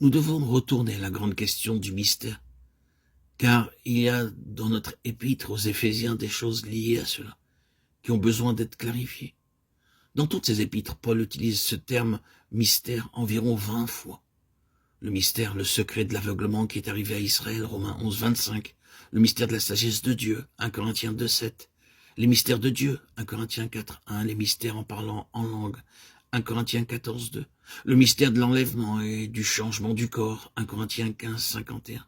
Nous devons retourner à la grande question du mystère, car il y a dans notre épître aux Éphésiens des choses liées à cela, qui ont besoin d'être clarifiées. Dans toutes ces épîtres, Paul utilise ce terme mystère environ 20 fois. Le mystère, le secret de l'aveuglement qui est arrivé à Israël, Romains 11, 25. Le mystère de la sagesse de Dieu, 1 Corinthiens 2, 7. Les mystères de Dieu, 1 Corinthiens 4, 1. Les mystères en parlant en langue, 1 Corinthiens 14, 2. Le mystère de l'enlèvement et du changement du corps, 1 Corinthiens 15, 51.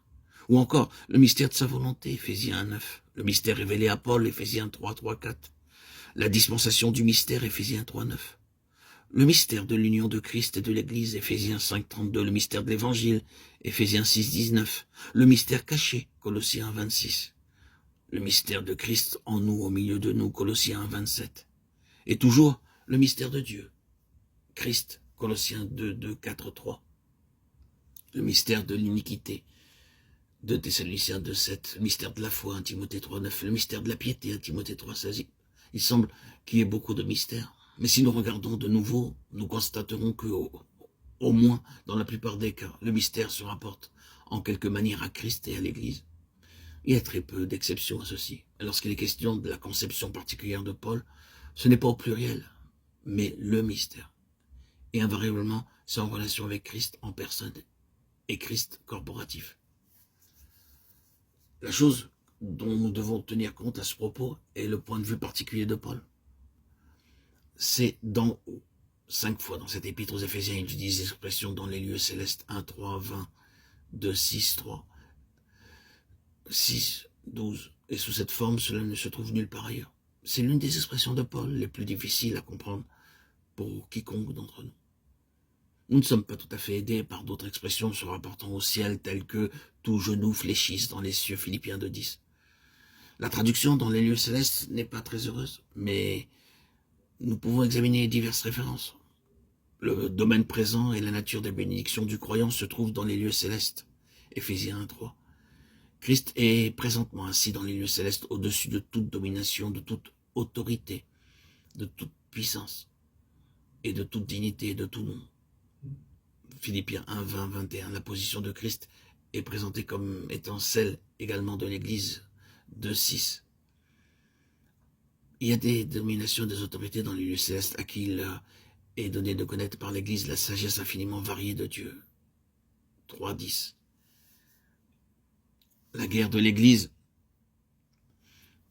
Ou encore, le mystère de sa volonté, Éphésiens 1, 9. Le mystère révélé à Paul, Éphésiens 3, 3, 4. La dispensation du mystère, Éphésiens 3, 9. Le mystère de l'union de Christ et de l'Église, Éphésiens 5, 32. Le mystère de l'Évangile, Éphésiens 6, 19. Le mystère caché, Colossiens 26. Le mystère de Christ en nous, au milieu de nous, Colossiens 27. Et toujours, le mystère de Dieu, Christ, Colossiens 2, 2, 4, 3. Le mystère de l'iniquité, 2 Thessaloniciens 2, 7. Le mystère de la foi, 1 Timothée 3, 9. Le mystère de la piété, 1 Timothée 3, 16. Il semble qu'il y ait beaucoup de mystères. Mais si nous regardons de nouveau, nous constaterons que, au moins, dans la plupart des cas, le mystère se rapporte en quelque manière à Christ et à l'Église. Il y a très peu d'exceptions à ceci. Lorsqu'il est question de la conception particulière de Paul, ce n'est pas au pluriel, mais le mystère. Et invariablement, c'est en relation avec Christ en personne et Christ corporatif. La chose dont nous devons tenir compte à ce propos est le point de vue particulier de Paul. C'est dans 5 fois dans cette épître aux Éphésiens, il utilise l'expression dans les lieux célestes 1, 3, 20, 2, 6, 3, 6, 12. Et sous cette forme, cela ne se trouve nulle part ailleurs. C'est l'une des expressions de Paul les plus difficiles à comprendre pour quiconque d'entre nous. Nous ne sommes pas tout à fait aidés par d'autres expressions se rapportant au ciel telles que « tout genou fléchisse dans les cieux » Philippiens 2, 10. La traduction dans les lieux célestes n'est pas très heureuse, mais nous pouvons examiner diverses références. Le domaine présent et la nature des bénédictions du croyant se trouvent dans les lieux célestes. Éphésiens 1, 3. Christ est présentement assis dans les lieux célestes au-dessus de toute domination, de toute autorité, de toute puissance et de toute dignité et de tout nom. Philippiens 1, 20, 21. La position de Christ est présentée comme étant celle également de l'Église 2, 6. Il y a des dominations des autorités dans les lieux célestes à qui il est donné de connaître par l'Église la sagesse infiniment variée de Dieu. 3, 10. La guerre de l'Église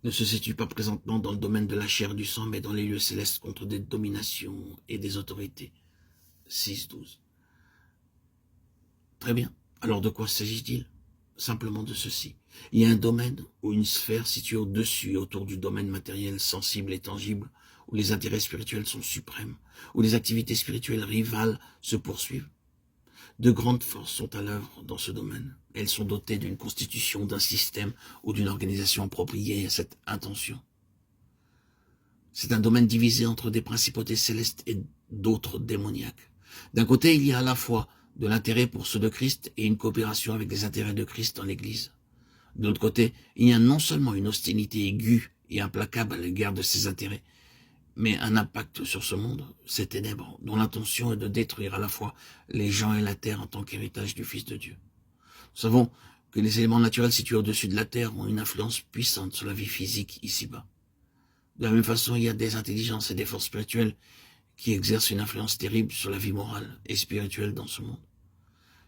ne se situe pas présentement dans le domaine de la chair et du sang, mais dans les lieux célestes contre des dominations et des autorités. 6, 12. Très bien. Alors de quoi s'agit-il? Simplement de ceci. Il y a un domaine ou une sphère située au-dessus et autour du domaine matériel, sensible et tangible, où les intérêts spirituels sont suprêmes, où les activités spirituelles rivales se poursuivent. De grandes forces sont à l'œuvre dans ce domaine. Elles sont dotées d'une constitution, d'un système ou d'une organisation appropriée à cette intention. C'est un domaine divisé entre des principautés célestes et d'autres démoniaques. D'un côté, il y a à la fois de l'intérêt pour ceux de Christ et une coopération avec les intérêts de Christ dans l'Église. De l'autre côté, il y a non seulement une hostilité aiguë et implacable à l'égard de ces intérêts, mais un impact sur ce monde, ces ténèbres, dont l'intention est de détruire à la fois les gens et la terre en tant qu'héritage du Fils de Dieu. Nous savons que les éléments naturels situés au-dessus de la terre ont une influence puissante sur la vie physique ici-bas. De la même façon, il y a des intelligences et des forces spirituelles qui exercent une influence terrible sur la vie morale et spirituelle dans ce monde.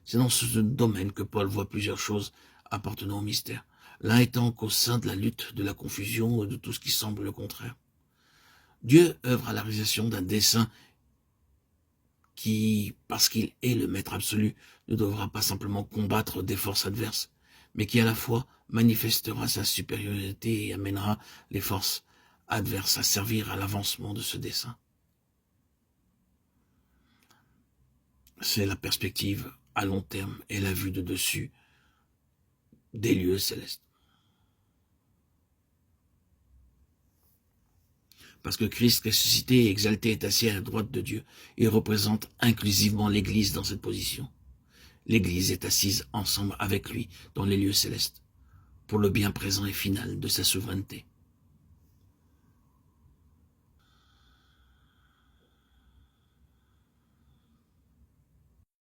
C'est dans ce domaine que Paul voit plusieurs choses appartenant au mystère, l'un étant qu'au sein de la lutte, de la confusion et de tout ce qui semble le contraire. Dieu œuvre à la réalisation d'un dessein qui, parce qu'il est le maître absolu, ne devra pas simplement combattre des forces adverses, mais qui à la fois manifestera sa supériorité et amènera les forces adverses à servir à l'avancement de ce dessein. C'est la perspective à long terme et la vue de dessus des lieux célestes. Parce que Christ ressuscité et exalté est assis à la droite de Dieu et représente inclusivement l'Église dans cette position. L'Église est assise ensemble avec lui dans les lieux célestes pour le bien présent et final de sa souveraineté.